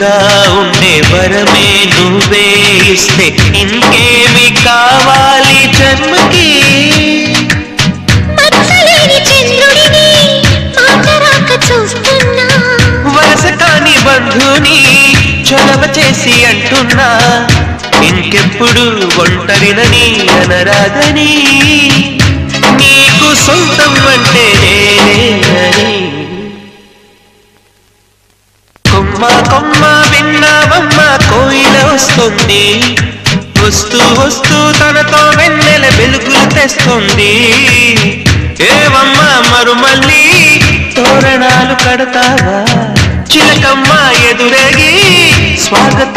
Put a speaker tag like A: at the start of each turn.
A: తోడుగా ఉండే వరమే నువ్వే ఇస్తే ఇంకేమి కావాలి జన్మకి వరస కాని బంధుని చొరవ చేసి అంటున్నా ఇంకెప్పుడు ఒంటరినని అనరాదని నీకు సొంతం అంటే నేనేనని కొమ్మ కొమ్మ విన్నావమ్మ కోయిల వస్తుంది వస్తూ వస్తూ తనతో వెన్నెల వెలుగులు తెస్తుంది ఏవమ్మ మరుమల్లి తోరణాలు కడతావా చిలకమ్మ ఎదురేగి స్వాగతం